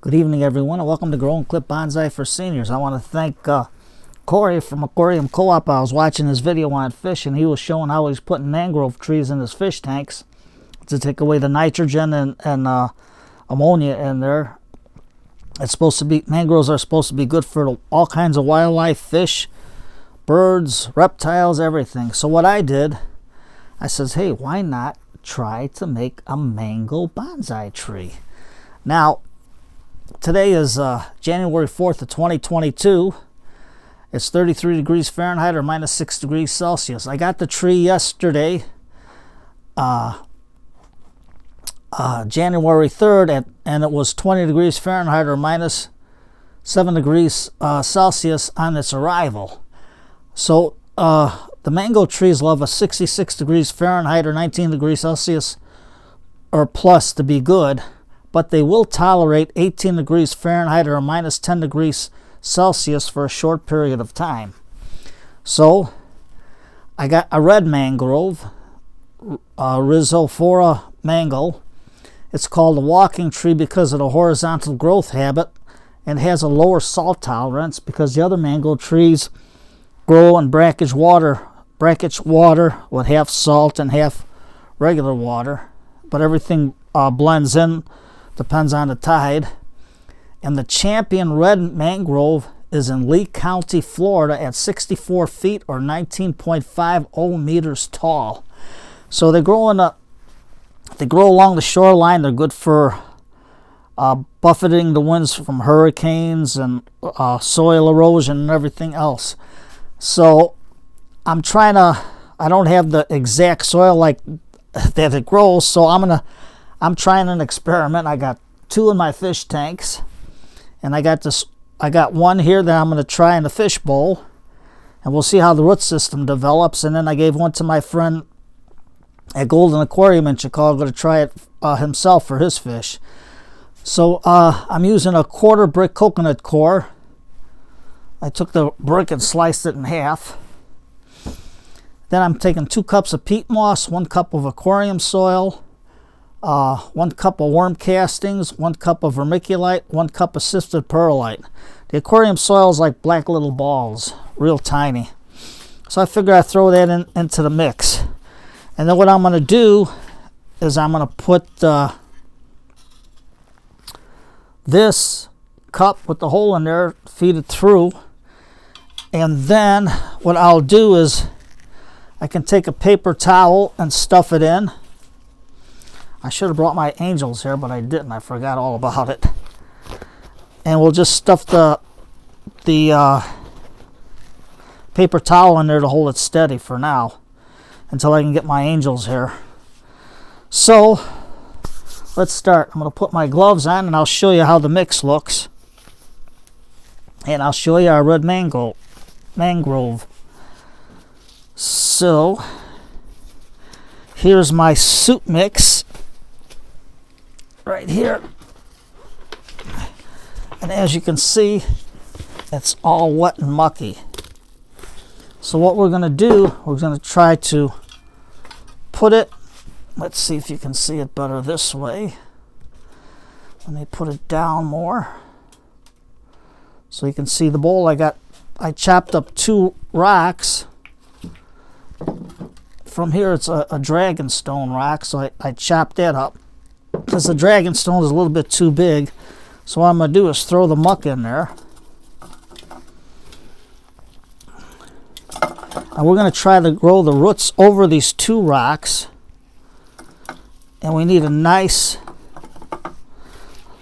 Good evening, everyone, and welcome to Grow and Clip Bonsai for Seniors. I want to thank Corey from Aquarium Co-op. I was watching his video on fish, and he was showing how he's putting mangrove trees in his fish tanks to take away the nitrogen and ammonia in there. It's supposed to be, mangroves are supposed to be good for all kinds of wildlife, fish, birds, reptiles, everything. So what I did, I says, hey, why not try to make a mango bonsai tree? Now, today is January 4th of 2022. It's 33 degrees Fahrenheit or minus 6 degrees Celsius. I got the tree yesterday, January 3rd, and it was 20 degrees Fahrenheit or minus 7 degrees Celsius on its arrival. So the mango trees love a 66 degrees Fahrenheit or 19 degrees Celsius or plus to be good, but they will tolerate 18 degrees Fahrenheit or minus 10 degrees Celsius for a short period of time. So I got a red mangrove, Rhizophora mangle. It's called a walking tree because of the horizontal growth habit, and has a lower salt tolerance because the other mango trees grow in brackish water with half salt and half regular water, but everything blends in, depends on the tide. And the champion red mangrove is in Lee County, Florida at 64 feet or 19.50 meters tall. So they grow along the shoreline. They're good for buffeting the winds from hurricanes and soil erosion and everything else. So I don't have the exact soil like that it grows, so I'm trying an experiment. I got two in my fish tanks, and I got one here that I'm going to try in the fish bowl, and we'll see how the root system develops. And then I gave one to my friend at Golden Aquarium in Chicago to try it himself for his fish. So I'm using a 1/4 brick coconut core. I took the brick and sliced it in half. Then I'm taking 2 cups of peat moss, 1 cup of aquarium soil, 1 cup of worm castings, 1 cup of vermiculite, 1 cup of sifted perlite. The aquarium soil is like black little balls, real tiny. So I figured I'd throw that into the mix. And then what I'm going to do is I'm going to put this cup with the hole in there, feed it through. And then what I'll do is I can take a paper towel and stuff it in. I should have brought my angels here, but I didn't. I forgot all about it. And we'll just stuff the paper towel in there to hold it steady for now until I can get my angels here. So let's start. I'm going to put my gloves on, and I'll show you how the mix looks. And I'll show you our red mangrove. So here's my soup mix right here, and as you can see, it's all wet and mucky. So what we're going to do, we're going to try to put it, let's see if you can see it better this way. Let me put it down more so you can see the bowl. I chopped up 2 rocks. From here it's a dragonstone rock, so I chopped that up because the dragonstone is a little bit too big. So what I'm going to do is throw the muck in there. And we're going to try to grow the roots over these 2 rocks. And we need a nice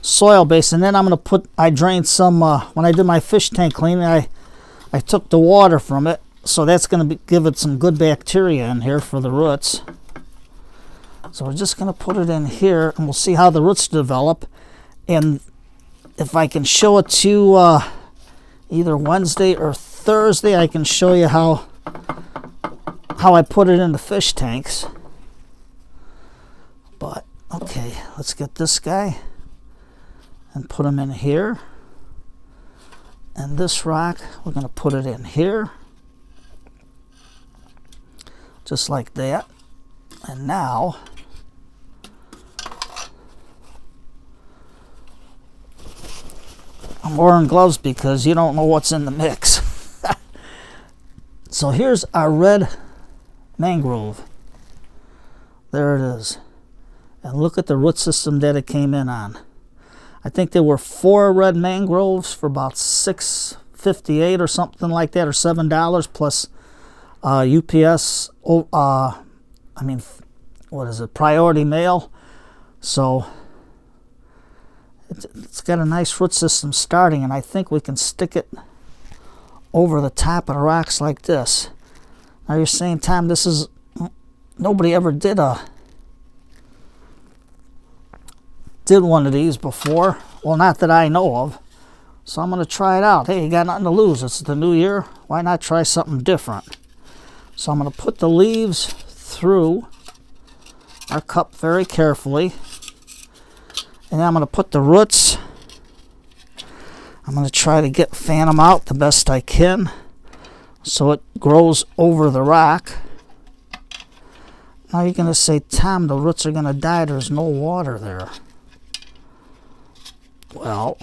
soil base. And then I'm going to I drained some, when I did my fish tank cleaning, I took the water from it. So that's going to give it some good bacteria in here for the roots. So we're just going to put it in here, and we'll see how the roots develop. And if I can show it to you either Wednesday or Thursday, I can show you how I put it in the fish tanks. But okay, let's get this guy and put him in here. And this rock, we're going to put it in here. Just like that. And now I'm wearing gloves because you don't know what's in the mix. So here's our red mangrove. There it is. And look at the root system that it came in on. I think there were 4 red mangroves for about $6.58 or something like that, or $7 plus UPS. What is it? Priority mail. So it's got a nice root system starting, and I think we can stick it over the top of the rocks like this. Now you're saying, Tom, this is, nobody ever did one of these before. Well, not that I know of. So I'm going to try it out. Hey, you got nothing to lose. It's the new year. Why not try something different? So I'm going to put the leaves through our cup very carefully. And then I'm going to put the roots. I'm going to try to fan them out the best I can so it grows over the rock. Now you're going to say, Tom, the roots are going to die. There's no water there. Well,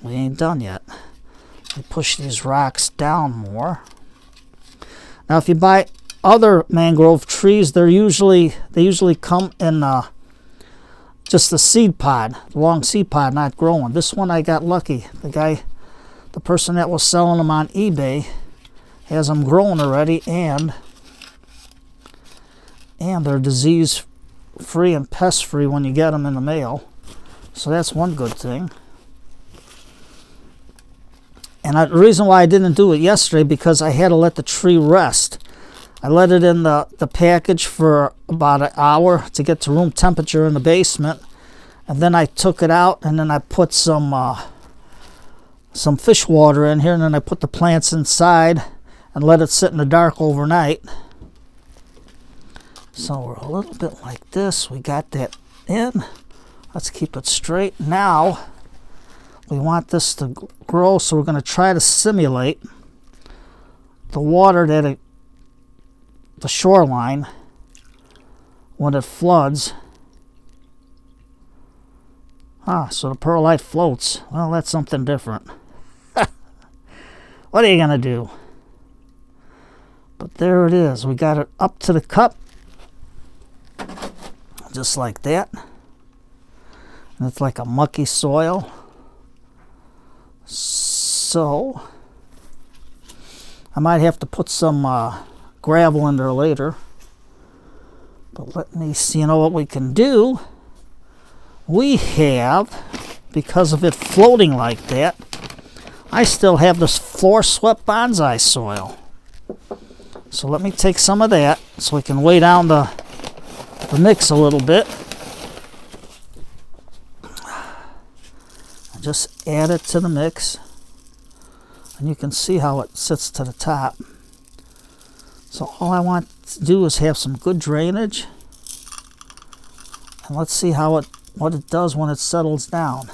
we ain't done yet. We push these rocks down more. Now if you buy other mangrove trees, they usually come in just the seed pod, the long seed pod, not growing. This one I got lucky. The person that was selling them on eBay has them growing already, and they're disease free and pest free when you get them in the mail. So that's one good thing. And the reason why I didn't do it yesterday, because I had to let the tree rest. I let it in the package for about an hour to get to room temperature in the basement. And then I took it out, and then I put some fish water in here, and then I put the plants inside and let it sit in the dark overnight. So we're a little bit like this. We got that in. Let's keep it straight. Now we want this to grow, so we're going to try to simulate the water the shoreline when it floods. So the perlite floats. Well, that's something different. What are you going to do? But there it is. We got it up to the cup. Just like that. And it's like a mucky soil. So I might have to put some gravel in there later. But let me see, you know what we can do? We have, because of it floating like that, I still have this floor swept bonsai soil. So let me take some of that so we can weigh down the mix a little bit. Just add it to the mix, and you can see how it sits to the top. So all I want to do is have some good drainage, and let's see what it does when it settles down.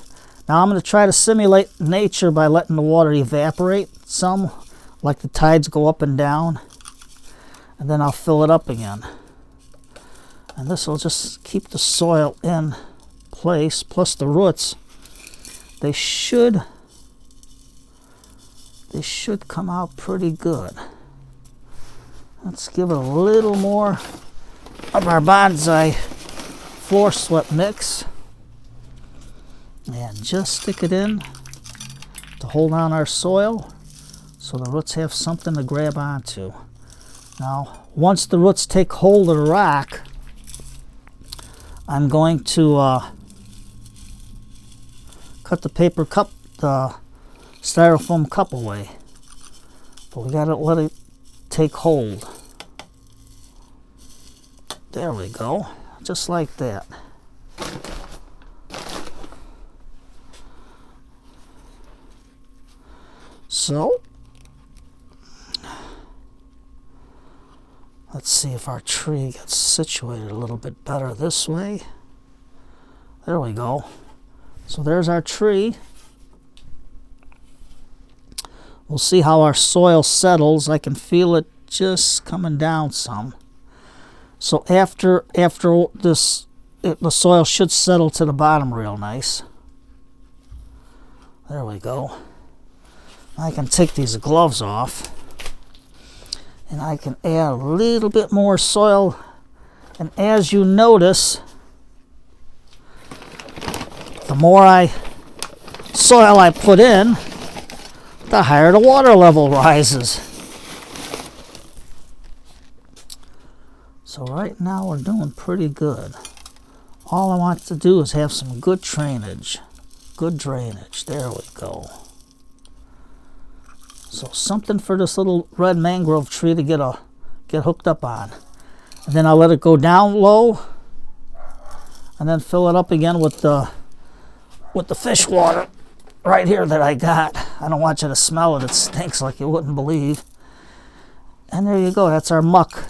Now I'm going to try to simulate nature by letting the water evaporate some, like the tides go up and down, and then I'll fill it up again. And this will just keep the soil in place, plus the roots. They should come out pretty good. Let's give it a little more of our bonsai floor swept mix, and just stick it in to hold on our soil so the roots have something to grab onto. Now, once the roots take hold of the rock, I'm going to cut the paper cup, the styrofoam cup away. But we gotta let it take hold. There we go, just like that. So, let's see if our tree gets situated a little bit better this way. There we go. So there's our tree. We'll see how our soil settles. I can feel it just coming down some. So after this, the soil should settle to the bottom real nice. There we go. I can take these gloves off and I can add a little bit more soil. And as you notice, the more soil I put in, the higher the water level rises. So right now we're doing pretty good. All I want to do is have some good drainage. Good drainage. There we go. So something for this little red mangrove tree to get hooked up on. And then I'll let it go down low and then fill it up again with the fish water right here that I got. I don't want you to smell it. It stinks like you wouldn't believe. And there you go. That's our muck.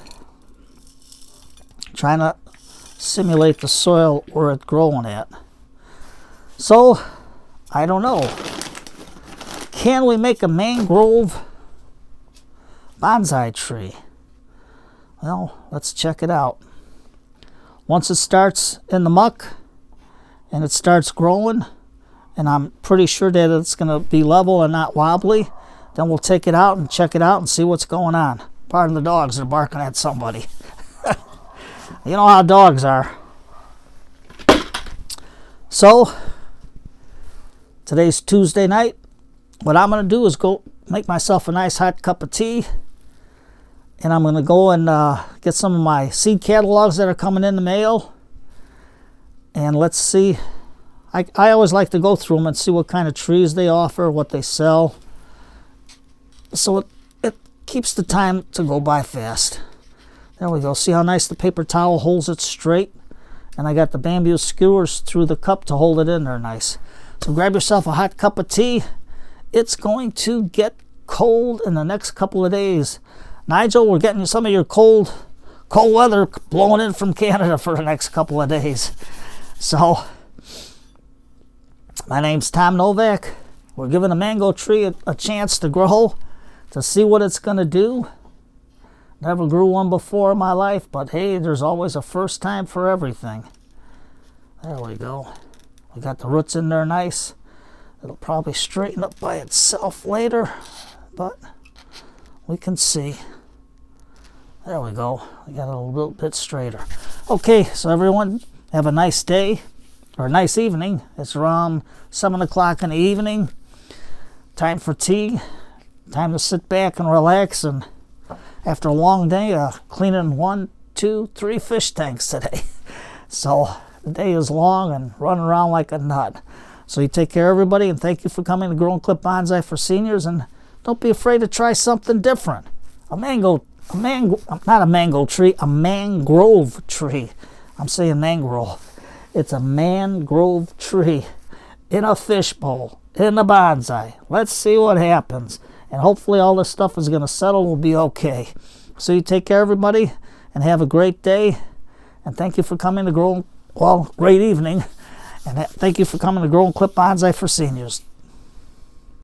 Trying to simulate the soil where it's growing at. So, I don't know. Can we make a mangrove bonsai tree? Well, let's check it out. Once it starts in the muck and it starts growing, and I'm pretty sure that it's going to be level and not wobbly, then we'll take it out and check it out and see what's going on. Pardon the dogs, they're barking at somebody. You know how dogs are. So, today's Tuesday night. What I'm going to do is go make myself a nice hot cup of tea. And I'm going to go and get some of my seed catalogs that are coming in the mail. And let's see. I always like to go through them and see what kind of trees they offer, what they sell. So it keeps the time to go by fast. There we go. See how nice the paper towel holds it straight? And I got the bamboo skewers through the cup to hold it in there nice. So grab yourself a hot cup of tea. It's going to get cold in the next couple of days. Nigel, we're getting some of your cold weather blowing in from Canada for the next couple of days. So, my name's Tom Novak. We're giving a mango tree a chance to grow, to see what it's going to do. Never grew one before in my life, but hey, there's always a first time for everything. There we go. We got the roots in there nice. It'll probably straighten up by itself later, but we can see. There we go. We got it a little bit straighter. Okay, so everyone have a nice day, or a nice evening. It's around 7 o'clock in the evening. Time for tea. Time to sit back and relax, and after a long day, cleaning 1, 2, 3 fish tanks today. So the day is long and running around like a nut. So you take care, everybody, and thank you for coming to Grow and Clip Bonsai for Seniors. And don't be afraid to try something different. Not a mango tree, a mangrove tree. I'm saying mangrove. It's a mangrove tree in a fishbowl, in a bonsai. Let's see what happens. And hopefully all this stuff is going to settle. We'll be okay. So you take care, everybody, and have a great day. And thank you for coming to great evening. And thank you for coming to Grow and Clip Bonsai for Seniors.